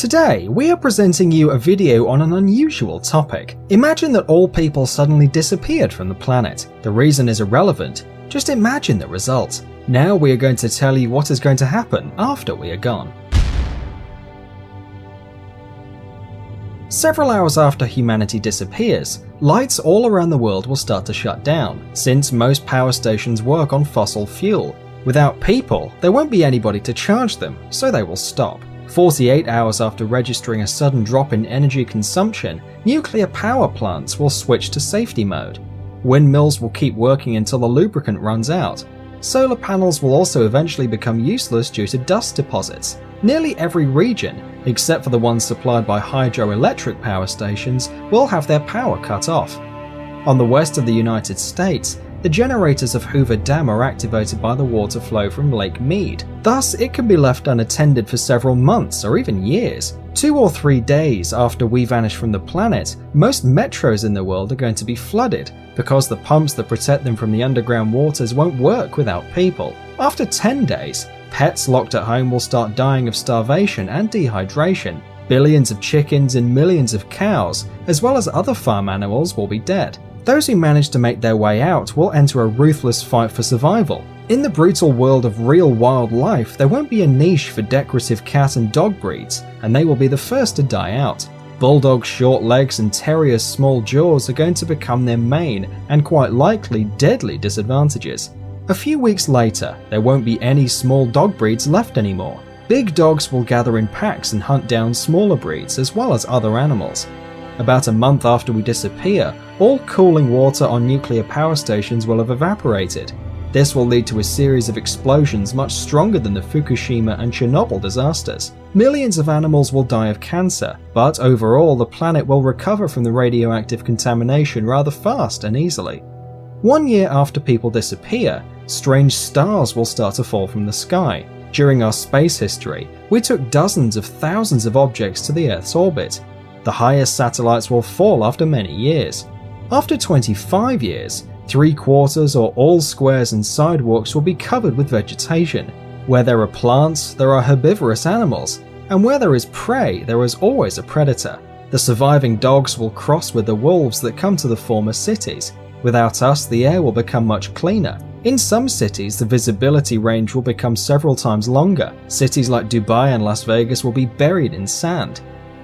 Today, we are presenting you a video on an unusual topic. Imagine that all people suddenly disappeared from the planet. The reason is irrelevant, just imagine the result. Now we are going to tell you what is going to happen after we are gone. Several hours after humanity disappears, lights all around the world will start to shut down, since most power stations work on fossil fuel. Without people, there won't be anybody to charge them, so they will stop. 48 hours after registering a sudden drop in energy consumption, nuclear power plants will switch to safety mode. Windmills will keep working until the lubricant runs out. Solar panels will also eventually become useless due to dust deposits. Nearly every region, except for the ones supplied by hydroelectric power stations, will have their power cut off. On the west of the United States, the generators of Hoover Dam are activated by the water flow from Lake Mead. Thus, it can be left unattended for several months or even years. 2 or 3 days after we vanish from the planet, most metros in the world are going to be flooded because the pumps that protect them from the underground waters won't work without people. After 10 days, pets locked at home will start dying of starvation and dehydration. Billions of chickens and millions of cows, as well as other farm animals, will be dead. Those who manage to make their way out will enter a ruthless fight for survival. In the brutal world of real wildlife, there won't be a niche for decorative cat and dog breeds, and they will be the first to die out. Bulldogs' short legs and terriers' small jaws are going to become their main, and quite likely deadly, disadvantages. A few weeks later, there won't be any small dog breeds left anymore. Big dogs will gather in packs and hunt down smaller breeds as well as other animals. About a month after we disappear, all cooling water on nuclear power stations will have evaporated. This will lead to a series of explosions much stronger than the Fukushima and Chernobyl disasters. Millions of animals will die of cancer, but overall the planet will recover from the radioactive contamination rather fast and easily. 1 year after people disappear, strange stars will start to fall from the sky. During our space history, we took dozens of thousands of objects to the Earth's orbit. The highest satellites will fall after many years. After 25 years, 3/4 or all squares and sidewalks will be covered with vegetation. Where there are plants, there are herbivorous animals, and where there is prey, there is always a predator. The surviving dogs will cross with the wolves that come to the former cities. Without us, the air will become much cleaner. In some cities, the visibility range will become several times longer. Cities like Dubai and Las Vegas will be buried in sand.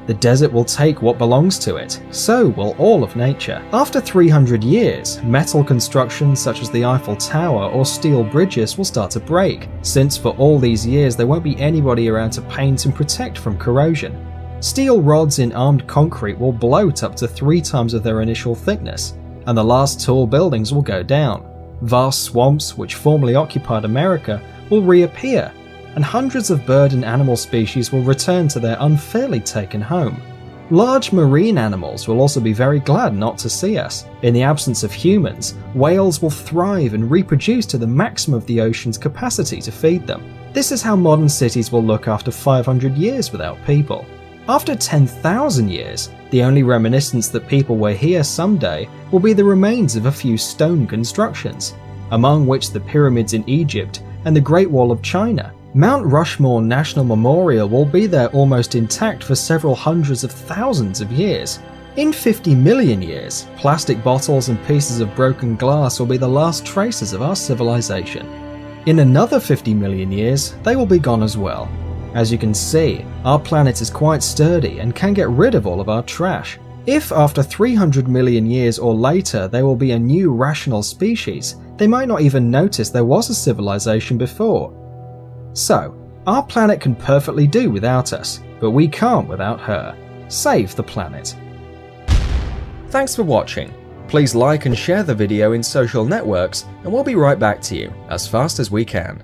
The desert will take what belongs to it, so will all of nature. After 300 years, metal constructions such as the Eiffel Tower or steel bridges will start to break, since for all these years there won't be anybody around to paint and protect from corrosion. Steel rods in armed concrete will bloat up to 3 times of their initial thickness, and the last tall buildings will go down. Vast swamps, which formerly occupied America, will reappear, and hundreds of bird and animal species will return to their unfairly taken home. Large marine animals will also be very glad not to see us. In the absence of humans, whales will thrive and reproduce to the maximum of the ocean's capacity to feed them. This is how modern cities will look after 500 years without people. After 10,000 years, the only reminiscence that people were here someday will be the remains of a few stone constructions, among which the pyramids in Egypt and the Great Wall of China. Mount Rushmore National Memorial will be there almost intact for several hundreds of thousands of years. In 50 million years, plastic bottles and pieces of broken glass will be the last traces of our civilization. In another 50 million years, they will be gone as well. As you can see, our planet is quite sturdy and can get rid of all of our trash. If after 300 million years or later there will be a new rational species, they might not even notice there was a civilization before. So, our planet can perfectly do without us, but we can't without her. Save the planet. Thanks for watching. Please like and share the video in social networks, and we'll be right back to you as fast as we can.